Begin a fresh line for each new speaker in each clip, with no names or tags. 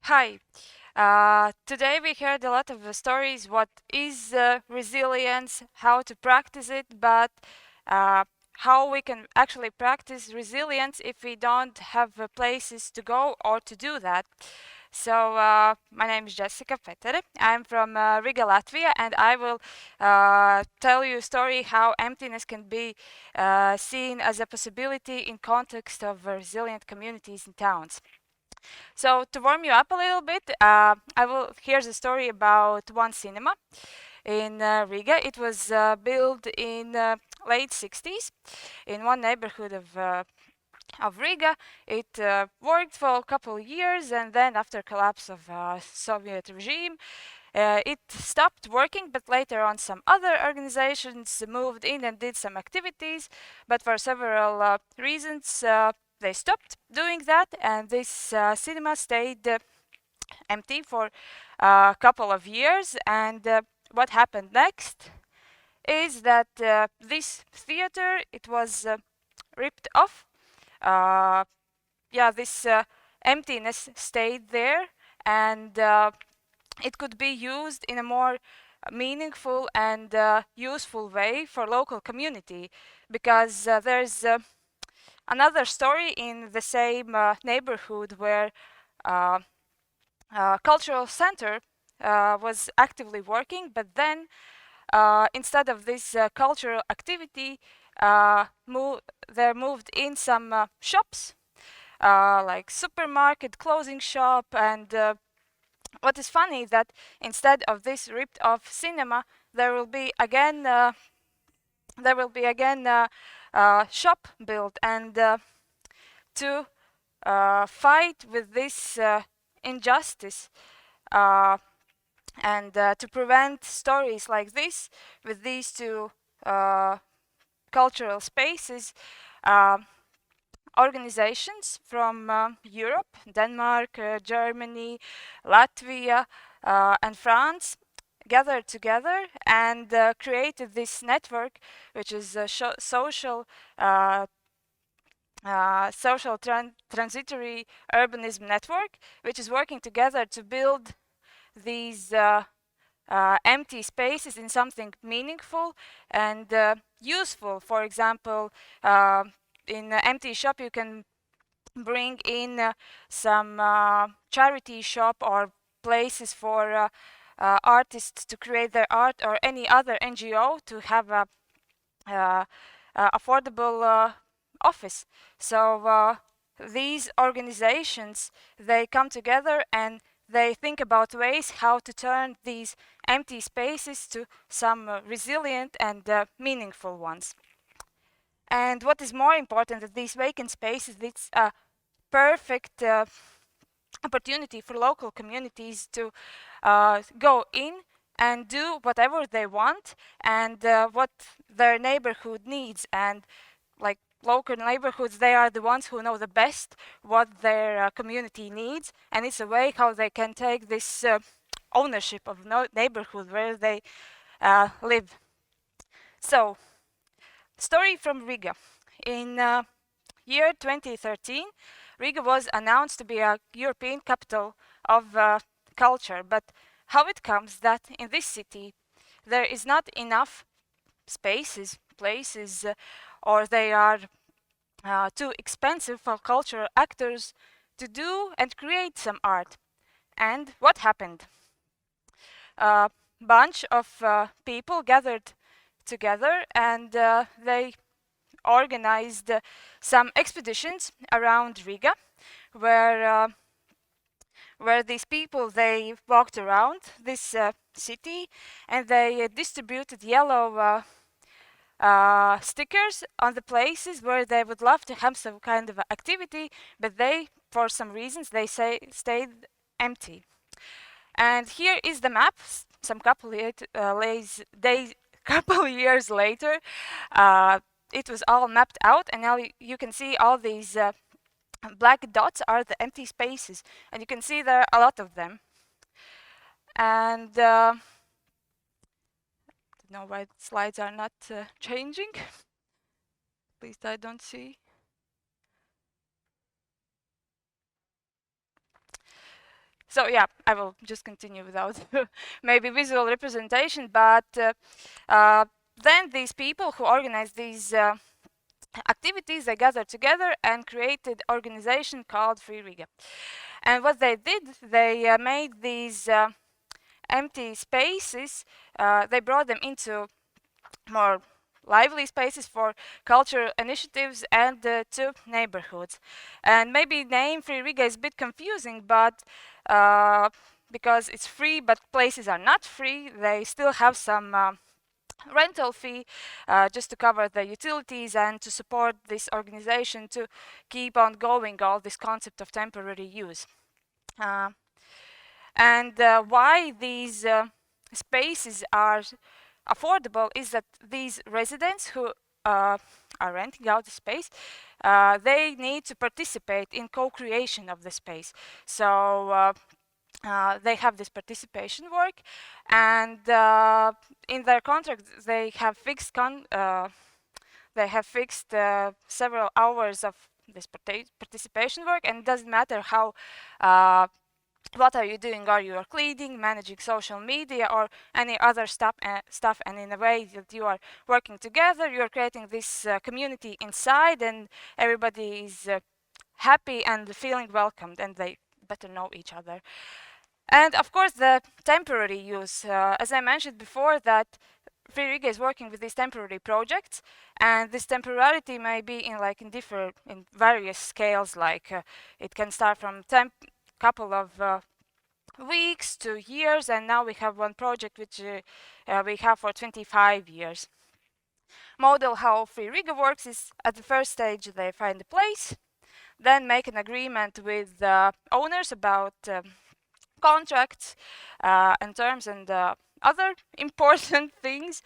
Hi. Today we heard a lot of stories. What is resilience? How to practice it? But uh, how we can actually practice resilience if we don't have places to go or to do that? So my name is Džesika Petere. I'm from Riga, Latvia, and I will tell you a story how emptiness can be seen as a possibility in context of resilient communities and towns. So to warm you up a little bit, here's a story about one cinema in Riga. It was built in late 60s in one neighborhood of Riga. It worked for a couple of years, and then after collapse of Soviet regime, it stopped working. But later on, some other organizations moved in and did some activities. But for several reasons, they stopped doing that, and this cinema stayed empty for a couple of years. And what happened next is that this theater it was ripped off. This emptiness stayed there, and it could be used in a more meaningful and useful way for local community, because there's another story in the same neighborhood where uh, cultural center was actively working, but then instead of this cultural activity, there moved in some shops like supermarket, clothing shop, and what is funny that instead of this ripped off cinema, there will be again shop built, and to fight with this injustice uh, and to prevent stories like this with these two uh, cultural spaces. Uh, Organizations from Europe, Denmark, Germany, Latvia, and France gathered together and created this network, which is a uh, transitory urbanism network, which is working together to build these empty spaces in something meaningful and useful. For example, in an empty shop, you can bring in some charity shop or places for artists to create their art, or any other NGO to have a uh, affordable office. So these organizations, they come together and they think about ways how to turn these empty spaces to some resilient and meaningful ones. And what is more important, that these vacant spaces, it's a perfect opportunity for local communities to go in and do whatever they want and what their neighborhood needs. And like local neighborhoods, they are the ones who know the best what their community needs, and it's a way how they can take this ownership of neighborhood where they live. So, story from Riga. In year 2013, Riga was announced to be a European capital of culture, but how it comes that in this city there is not enough spaces, places, or they are too expensive for cultural actors to do and create some art. And what happened? A bunch of people gathered together, and they organized some expeditions around Riga, where these people, they walked around this city, and they distributed yellow stickers on the places where they would love to have some kind of activity, but they, for some reasons, they say stayed empty. And here is the map. Some couple years later, uh, it was all mapped out, and now you can see all these black dots are the empty spaces, and you can see there are a lot of them. And I don't know why the slides are not changing. At least I don't see. So yeah, I will just continue without maybe visual representation, but then these people who organize these activities, they gathered together and created organization called Free Riga. And what they did, they made these empty spaces, they brought them into more lively spaces for cultural initiatives and to neighborhoods. And maybe name Free Riga is a bit confusing, but because it's free but places are not free, they still have some rental fee just to cover the utilities and to support this organization to keep on going all this concept of temporary use. And why these spaces are affordable is that these residents who are renting out the space, they need to participate in co-creation of the space. So they have this participation work, and in their contract they have fixed several hours of this participation work, and it doesn't matter how what are you doing? Are you cleaning, managing social media, or any other stuff? And in a way that you are working together, you are creating this community inside, and everybody is happy and feeling welcomed, and they better know each other. And of course, the temporary use, as I mentioned before, that Free Riga is working with these temporary projects, and this temporality may be in various scales. Like it can start from couple of weeks to years, and now we have one project which we have for 25 years. Model how Free Riga works is at the first stage they find a place, then make an agreement with the owners about contracts and terms and other important things.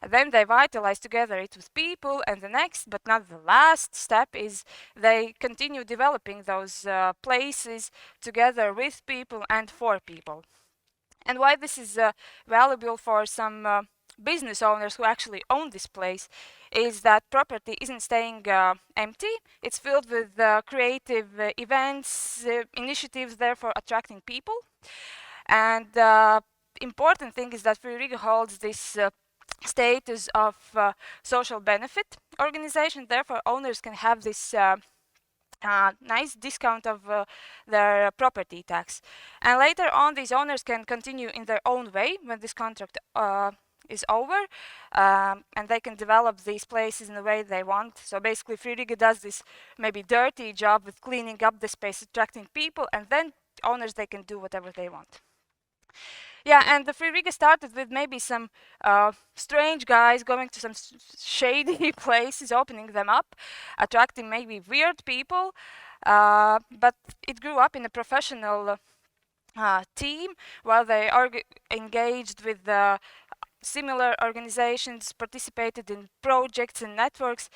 Then they vitalize together it with people, and the next but not the last step is they continue developing those places together with people and for people. And why this is valuable for some business owners who actually own this place is that property isn't staying empty. It's filled with creative events, initiatives, therefore attracting people. And the important thing is that Free Riga holds this status of social benefit organization. Therefore, owners can have this nice discount of their property tax. And later on, these owners can continue in their own way when this contract is over, and they can develop these places in the way they want. So basically, Free Riga does this maybe dirty job with cleaning up the space, attracting people, and then owners, they can do whatever they want. Yeah, and the Free Riga started with maybe some strange guys going to some shady places, opening them up, attracting maybe weird people, but it grew up in a professional team while they are engaged with similar organizations, participated in projects and networks.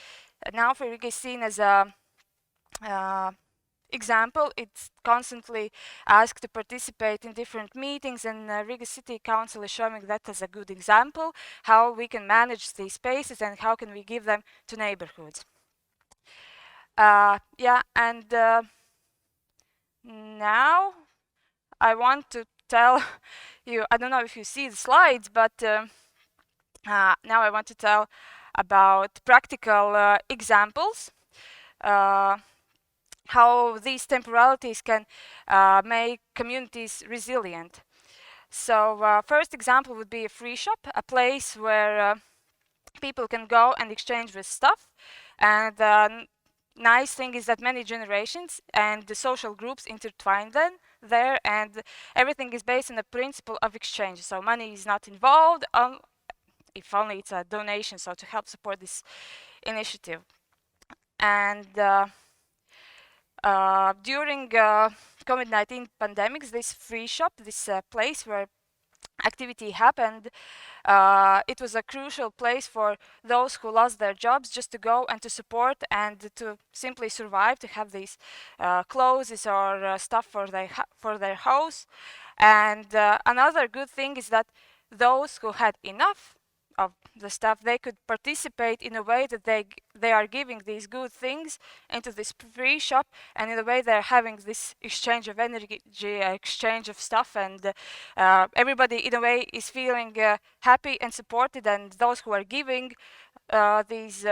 Now Free Riga is seen as a example. It's constantly asked to participate in different meetings, and Riga City Council is showing that as a good example, how we can manage these spaces and how can we give them to neighborhoods. Yeah, and now I want to tell you, I don't know if you see the slides, but now I want to tell about practical examples. How these temporalities can make communities resilient. So first example would be a free shop, a place where people can go and exchange with stuff. And the nice thing is that many generations and the social groups intertwine then there, and everything is based on the principle of exchange. So money is not involved, if only it's a donation, so to help support this initiative. And during COVID-19 pandemics, this free shop, this place where activity happened, it was a crucial place for those who lost their jobs just to go and to support and to simply survive, to have these clothes or stuff for their house. And another good thing is that those who had enough of the stuff, they could participate in a way that they are giving these good things into this free shop, and in a way they're having this exchange of energy, exchange of stuff, and everybody in a way is feeling happy and supported, and those who are giving these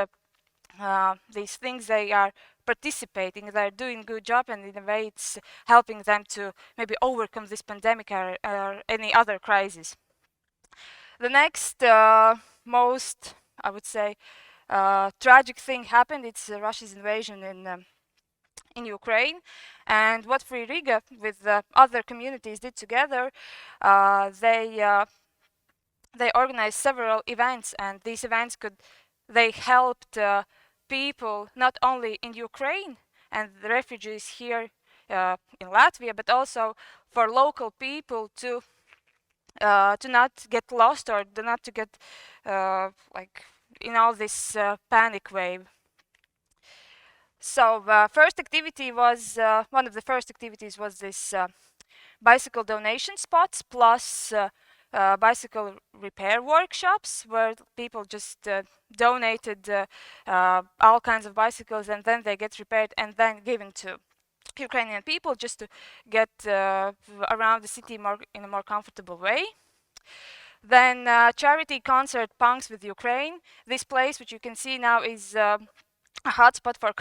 things, they are participating, they're doing good job, and in a way it's helping them to maybe overcome this pandemic or any other crisis. The next most, I would say, tragic thing happened. It's Russia's invasion in Ukraine, and what Free Riga with other communities did together, they organized several events, and these events they helped people not only in Ukraine and the refugees here in Latvia, but also for local people to not get lost or not to get like in all this panic wave. So first activity was one of the first activities was this bicycle donation spots plus bicycle repair workshops, where people just donated all kinds of bicycles, and then they get repaired and then given to Ukrainian people just to get around the city in a more comfortable way. Then charity concert Punks with Ukraine. This place, which you can see now, is a hotspot for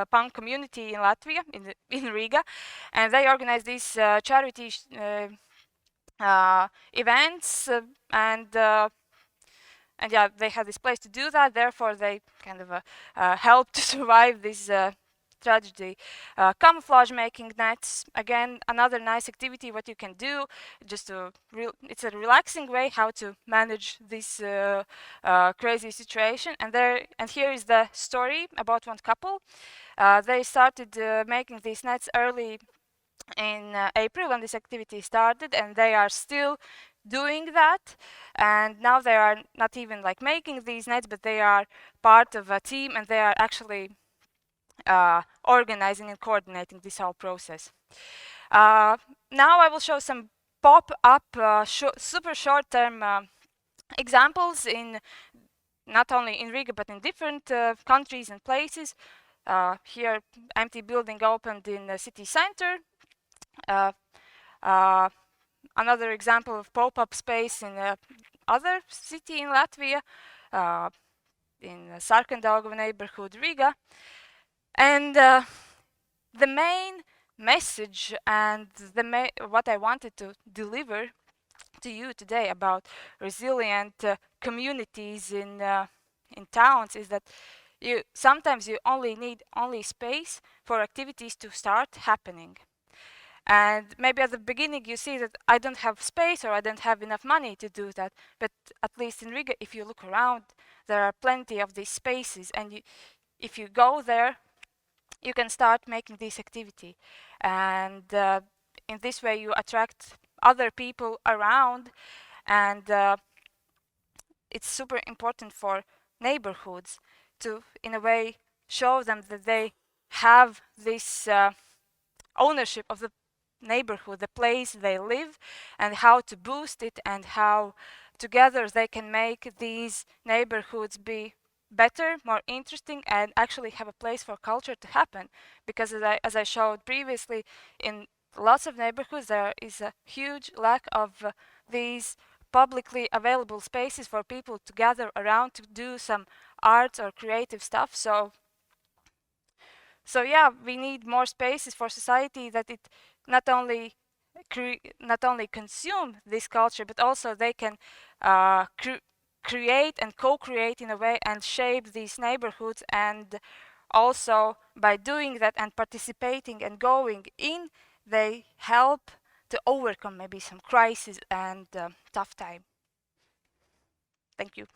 punk community in Latvia, in Riga, and they organize these charity events, and yeah, they had this place to do that. Therefore, they kind of helped to survive this tragedy. Camouflage making nets, again, another nice activity what you can do, just to it's a relaxing way how to manage this crazy situation. And here is the story about one couple. They started making these nets early in April when this activity started, and they are still doing that, and now they are not even like making these nets, but they are part of a team, and they are actually organizing and coordinating this whole process. Now I will show some pop-up super short-term examples in not only in Riga but in different countries and places. Here, empty building opened in the city center. Another example of pop-up space in other city in Latvia, in Sarkandaugava neighborhood, Riga. And the main message and what I wanted to deliver to you today about resilient communities in towns is that sometimes you only need space for activities to start happening. And maybe at the beginning you see that I don't have space or I don't have enough money to do that, but at least in Riga, if you look around, there are plenty of these spaces, and if you go there, you can start making this activity, and in this way you attract other people around, and it's super important for neighborhoods to, in a way, show them that they have this ownership of the neighborhood, the place they live, and how to boost it, and how together they can make these neighborhoods be better, more interesting, and actually have a place for culture to happen. Because as I showed previously, in lots of neighborhoods there is a huge lack of these publicly available spaces for people to gather around to do some art or creative stuff. So yeah, we need more spaces for society that it not only consume this culture, but also they can create and co-create in a way and shape these neighborhoods. And also by doing that and participating and going in, they help to overcome maybe some crisis and tough time. Thank you.